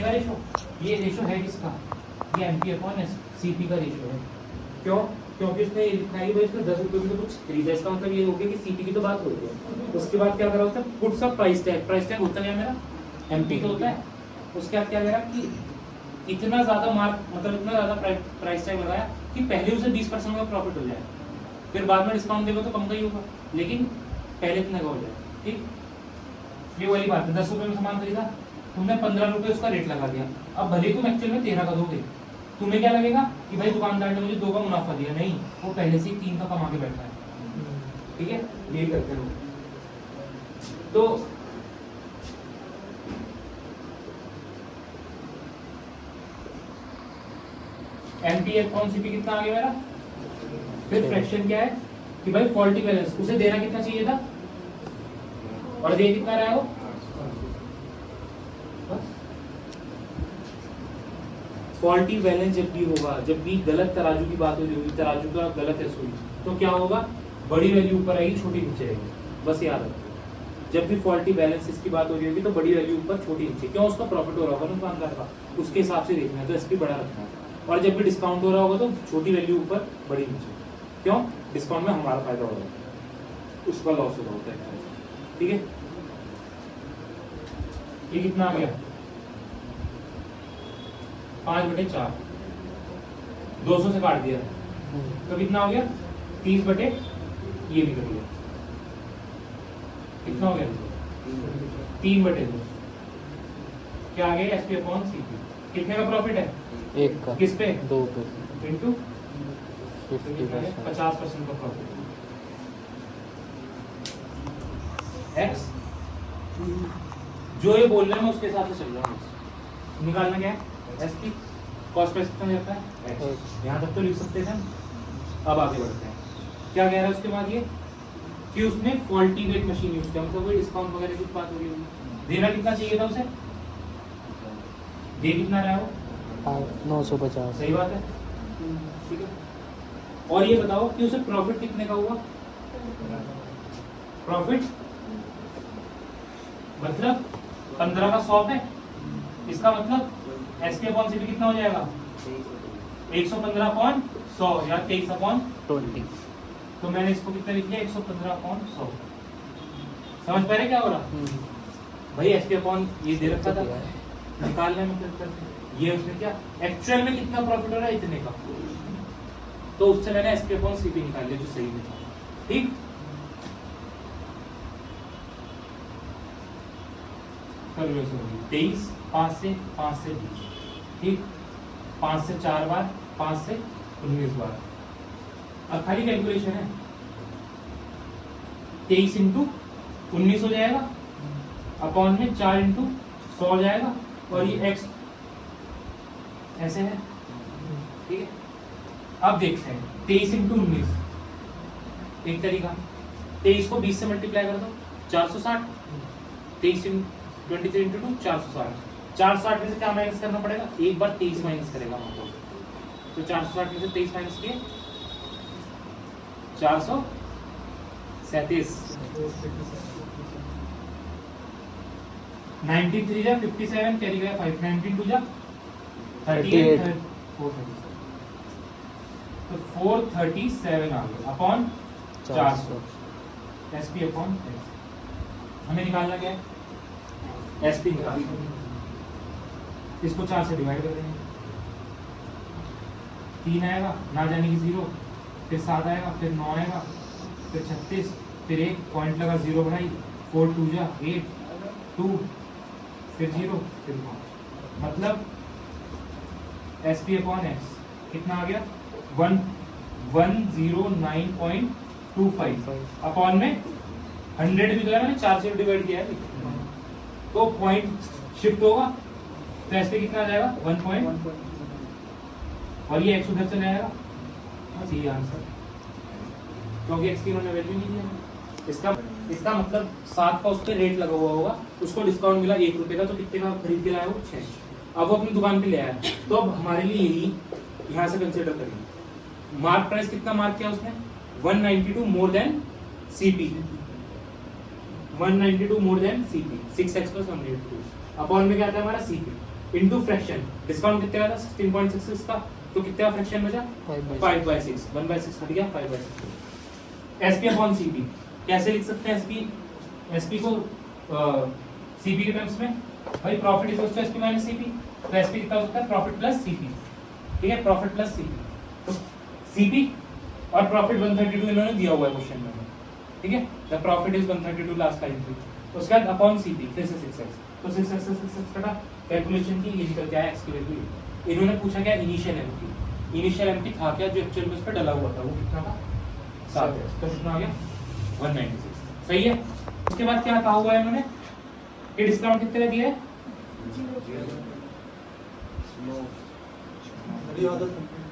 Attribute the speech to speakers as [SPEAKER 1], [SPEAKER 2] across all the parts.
[SPEAKER 1] बनेगा रेशो, ये रेशो है किसका, ये एमपी अपॉन सीपी का रेशो है। क्यों? क्योंकि उसने लिखा है भाई इसमें 10 रुपये की तो कुछ खरीदा, इसका मतलब ये हो गया कि सीपी की तो बात हो रही है। उसके बाद क्या करा उसने, पुट सब प्राइस टैग, प्राइस टैग होता है मेरा एमपी का होता है। उसके बाद क्या करा कि इतना ज्यादा मार्क मतलब इतना ज्यादा प्राइस टैग लगाया कि पहले उसे 20% का प्रॉफिट हो जाए, फिर बाद में डिस्काउंट देगा तो कम का ही होगा, लेकिन पहले इतना का हो जाए। ठीक, ये वाली बात है। 10 रुपये में सामान खरीदा, तुमने 15 रुपये उसका रेट लगा दिया, अब भले तुम एक्चुअल में 13 का दोगे, तुम्हें क्या लगेगा कि भाई दुकानदार ने मुझे 2 का मुनाफा दिया, नहीं, वो पहले से ही 3 का कमा के बैठा है। ठीक है, ये करते रहो। तो एमपी अपॉन सीपी कितना आ गया मेरा, फिर फ्रैक्शन क्या है कि भाई फॉल्टी बैलेंस, उसे देना कितना चाहिए था और दे कितना रहा है वो, फॉल्टी बैलेंस जब भी होगा, जब भी गलत तराजू की बात हो रही होगी, तराजू का गलत है सुई, तो क्या होगा, बड़ी वैल्यू ऊपर आएगी, छोटी नीचे आएगी। बस याद रखो, जब भी फॉल्टी बैलेंस की बात हो रही होगी तो बड़ी वैल्यू ऊपर छोटी नीचे, क्यों, उसका प्रॉफिट हो रहा होगा दुकानदार का, उसके हिसाब से देखना है, तो एसपी बड़ा रखना है। और जब भी डिस्काउंट हो रहा होगा तो छोटी वैल्यू ऊपर बड़ी नीचे, क्यों, डिस्काउंट में हमारा फायदा हो रहा है, उसका लॉस हो रहा होता है। ठीक है, ये कितना आ गया, 5/4, 200 से काट दिया तो कितना हो गया, 30 बटे ये भी कर लिया, कितना हो गया, 3/2। क्या आ गया, एसपी अपॉन सीपी। कितने का प्रॉफिट है,
[SPEAKER 2] 1 का,
[SPEAKER 1] किस पे,
[SPEAKER 2] 2 पे,
[SPEAKER 1] इंटू
[SPEAKER 2] 50%,
[SPEAKER 1] 50% का प्रॉफिट एक्स, जो ये बोल रहे हैं मैं उसके हिसाब से चल रहा हूँ। निकालना क्या है, एसपी कॉस्ट प्राइस कितना रहता है एक्स, यहाँ तक तो लिख सकते थे। अब आगे बढ़ते हैं, क्या कह रहा है उसके बाद ये कि उसने फॉल्टी वेट मशीन यूज किया, मतलब कोई डिस्काउंट वगैरह की बात हो रही होगी। देना कितना चाहिए था उसे, दे कितना रहा है वो,
[SPEAKER 2] 950।
[SPEAKER 1] सही बात है। ठीक है, और ये बताओ कि उसे प्रॉफिट कितने का हुआ, प्रॉफिट मतलब 15 का 100 पे, इसका मतलब एसपी अपॉन सीपी कितना हो जाएगा, 115/100 या 23/20। तो मैंने इसको कितना लिख लिया, 115/100। समझ पा रहे क्या हो रहा, भाई एसपी अपॉन ये दे रखा था, निकालने में ये उसने क्या एक्चुअल में कितना प्रॉफिट हो रहा है, इतने का, तो उससे मैंने एसपी अपॉन सीपी निकाल लिया जो सही में था। ठीक, कर लो 23, 5 से 20। ठीक, 5 से 4 बार, 5 से 19 बार। अब खाली कैलकुलेशन है, 23 इंटू 19 हो जाएगा, अपॉन में 4 इंटू 100 हो जाएगा, और ये एक्स ऐसे है। ठीक है, अब देखते हैं 23 इंटू 19 एक तरीका, 23 को 20 से मल्टीप्लाई कर दो, 460, 23 23 इंटू 2 460, 460 में से क्या माइनस करना पड़ेगा, एक बार 23 माइनस करेगा मतलब, तो 460 में से 23 माइनस किए 437, 93 जा 57 कैरी गया 5, 92 जा 38, तो 437 आ गया अपॉन 400 एसपी अपॉन एक्स। हमें निकालना क्या है, एसपी निकालना, इसको 4 से डिवाइड कर देंगे, 3 आएगा, ना जाने की 0, फिर 7 आएगा, फिर 9 आएगा, फिर 36, फिर एक पॉइंट लगा 0 बढ़ाई, 4 2 जा 8, 2, फिर 0, फिर 5, मतलब एसपी अपॉन एक्स कितना आ गया, 109.25 अपॉन में 100 भी गया मैंने 4 से डिवाइड किया है, तो पॉइंट शिफ्ट होगा, तो एसपी कितना आ जाएगा 1 पॉइंट, और ये एक्स उधर चले आएगा, सही आंसर, क्योंकि एक्स की उन्होंने वैल्यू नहीं दिया। इसका मतलब 7 का उस पर रेट लगा हुआ होगा, उसको डिस्काउंट मिला 1 रुपए का, तो कितने का खरीद के लाया वो 6, अब वो अपनी दुकान पे ले आया, तो अब हमारे लिए यही यहाँ से कंसिडर करेंगे, मार्क प्राइस कितना मार्क किया उसने, 192 more than CP, 192 more than CP, 6x + 182 upon में क्या आता है हमारा सीपी, इनटू फ्रैक्शन, डिस्काउंट कितने का था 16.66 का, तो कितना फ्रैक्शन बचा 5/6, 1/6 हट गया 5/6। एसपी अपॉन सीपी कैसे लिख सकते हैं? एसपी को सीपी के टर्म्स में, भाई profit is equal to SP minus CP, तो एसपी कितना हो सकता है प्रॉफिट प्लस सीपी, ठीक है, प्रॉफिट प्लस सीपी। तो सीपी और प्रॉफिट 132 इन्होंने दिया हुआ है क्वेश्चन में, ठीक है, the profit is 132 last line थी, उसके बाद अपॉन सीपी फिर से 6x, तो 6x का कैलकुलेशन की ये निकल के आया x की वैल्यू। इन्होंने पूछा क्या इनिशियल एमपी था क्या जो एक्चुअल में उस पर डला हुआ था, वो कितना था 7x, तो कितना आ गया 196, सही है। उसके बाद क्या कहा हुआ है इन्होंने कि डिस्काउंट कितने दिया है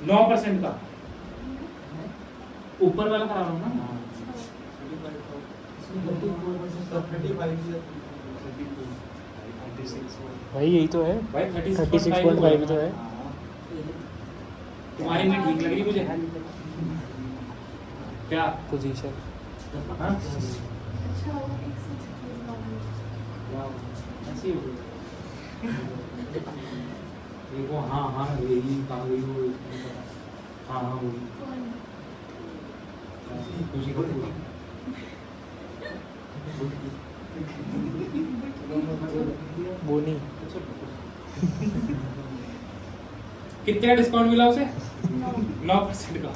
[SPEAKER 1] 9% का, ऊपर वाला करा रहा हूँ ना,
[SPEAKER 2] भाई यही तो है,
[SPEAKER 1] भाई
[SPEAKER 2] 36.5 तो है।
[SPEAKER 1] तुम्हारी में ठीक लग रही मुझे क्या?
[SPEAKER 2] पोजीशन
[SPEAKER 1] हाँ? ऐसी हो गई। देखो हाँ हाँ यही कहाँ गई वो, हाँ हाँ वही खुशी को
[SPEAKER 2] बोनी
[SPEAKER 1] कितने का डिस्काउंट मिला उसे 9% का।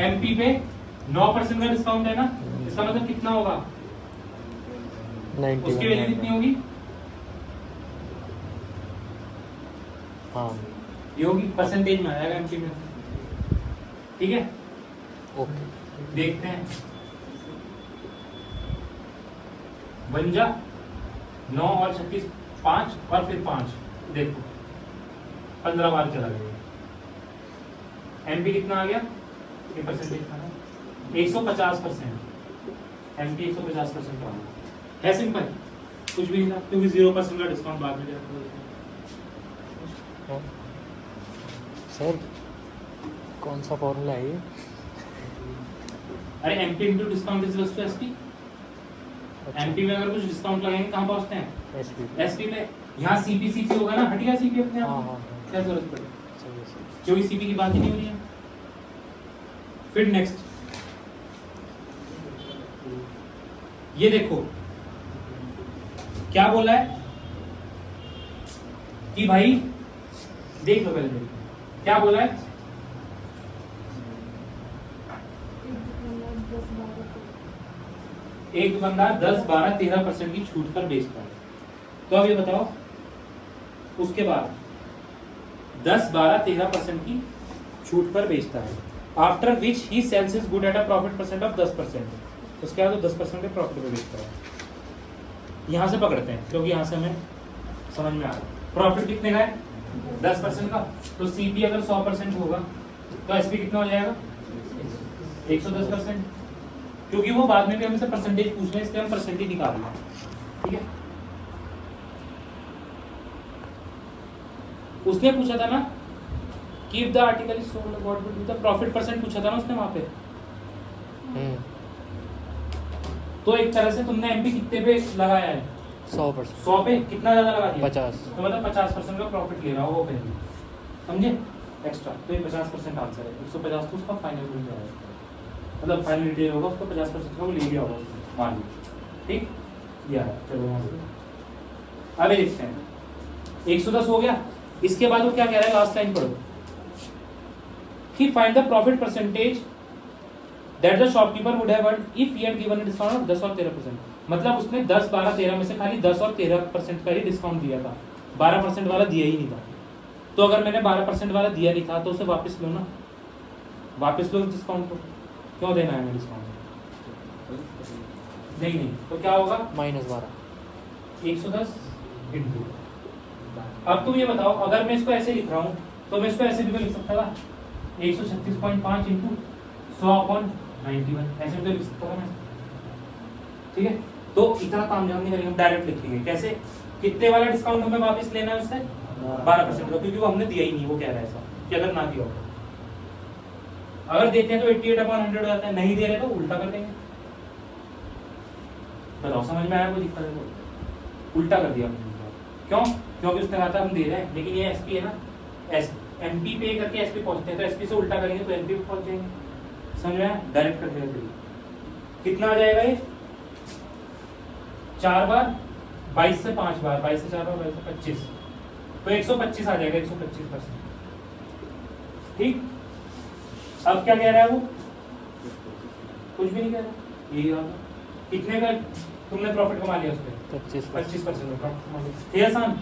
[SPEAKER 1] एमपी पे 9% का डिस्काउंट है ना, इसका मतलब कितना होगा,
[SPEAKER 2] 91
[SPEAKER 1] उसकी वैल्यू कितनी होगी,
[SPEAKER 2] हाँ
[SPEAKER 1] ये होगी परसेंटेज में आएगा एमपी में, ठीक है।
[SPEAKER 2] ओके
[SPEAKER 1] देखते हैं 52 9 और 36 5 और फिर 5, देखो 15 बार चला गया, एमपी कितना आ गया, ये परसेंटेज था ना 150%, एमपी 150% का है सिंपल, कुछ भी नहीं था क्योंकि 0% का डिस्काउंट बाद में जाता है।
[SPEAKER 2] सर कौन सा फॉर्मूला है ये?
[SPEAKER 1] अरे MP into discount is equal to SP, MP में अगर कुछ डिस्काउंट लगाएंगे कहाँ पहुंचते हैं एसपी में, यहाँ सीपी सीपी होगा ना, हट गया सीपी अपने
[SPEAKER 2] हाँ
[SPEAKER 1] आप,
[SPEAKER 2] हाँ
[SPEAKER 1] क्या जरूरत पड़ी,
[SPEAKER 2] सही सही।
[SPEAKER 1] क्योंकि सीपी की बात ही नहीं हो रही है। फिर नेक्स्ट ये देखो क्या बोला है कि भाई देख लो पहले मेरी, क्या बोला है एक बंदा 10 12 13% की छूट पर बेचता है, तो अब ये बताओ उसके बाद 10 12 13% की छूट पर बेचता है, after which he sales his good at a profit percent of 10%, उसके बाद वो 10% के प्रॉफिट पे बेचता है। यहाँ से पकड़ते हैं क्योंकि यहाँ से हमें समझ में आ रहा है प्रॉफिट कितने का है 10% का, तो सीपी अगर 100% होगा तो एसपी कितना हो जाएगा 110%, क्योंकि वो बाद में भी हमसे परसेंटेज पूछ रहे हैं इसलिए हम परसेंटेज निकाल रहे हैं, ठीक है। उसने पूछा था ना कि if the article is sold what would be the profit percent पूछा था ना उसने वहां पे, तो एक तरह से तुमने एमपी कितने पे लगाया है
[SPEAKER 2] 100%,
[SPEAKER 1] 100 पे, कितना ज्यादा लगा दिया
[SPEAKER 2] 50,
[SPEAKER 1] तो मतलब 50% का प्रॉफिट ले रहा हो वो पहले, समझे एक्स्ट्रा, तो ये 50% आंसर है, 150 तो उसका फाइनल हो जाएगा, मतलब फाइनल रिटेल होगा उसको 50% का वो ले गया होगा उसने, मान लो ठीक यार। चलो अब ये देखते हैं 110 हो गया, इसके बाद वो क्या कह रहा है लास्ट लाइन पढ़ो कि find the profit percentage that the shopkeeper would have earned if he had given a discount of 10 और 13%, मतलब उसने 10 12 13 में से खाली 10 और 13% का ही डिस्काउंट दिया था, 12% वाला दिया ही नहीं था, तो अगर मैंने 12% वाला दिया नहीं था तो उसे वापस लो ना, वापस लो उस डिस्काउंट को, क्यों देना है हमें डिस्काउंट, नहीं तो क्या होगा
[SPEAKER 2] -12,
[SPEAKER 1] 110 इंटू, अब तुम ये बताओ अगर मैं इसको ऐसे लिख रहा हूँ तो मैं इसको ऐसे भी तो लिख सकता था 136.5 इंटू 100/91, ऐसे भी तो लिख सकता था मैं, ठीक है। तो इतना काम नहीं करेंगे, हम डायरेक्ट लिखेंगे कैसे, कितने वाला डिस्काउंट हमें वापस लेना है उससे 12% का, क्योंकि वो हमने दिया ही नहीं, वो कह रहा है ऐसा कि अगर ना दिया हो, अगर देते हैं तो 88/100 हो जाता है, नहीं दे रहे तो उल्टा कर देंगे। बताओ समझ में आया कोई दिक्कत है? उल्टा कर दिया हमने। क्यों? क्योंकि उसने कहा था हम दे रहे हैं, लेकिन ये एसपी है ना, एस एमपी पे करके एसपी पहुंचते हैं, तो एसपी से उल्टा करेंगे तो एमपी पे पहुंच जाएंगे। समझ में आया? डायरेक्ट कर देगा। कितना आ जाएगा ये? 4 बार 22 से 5 बार, 22 से 4 बार 22 से 25, तो 125 आ जाएगा, 125%। ठीक, अब क्या कह रहा है वो? कुछ भी नहीं कह रहा, यही बात है। कितने का तुमने प्रॉफिट कमा लिया उस पर?
[SPEAKER 2] 25%।
[SPEAKER 1] 25% में प्रॉफिट कमा लिया। ये आसान।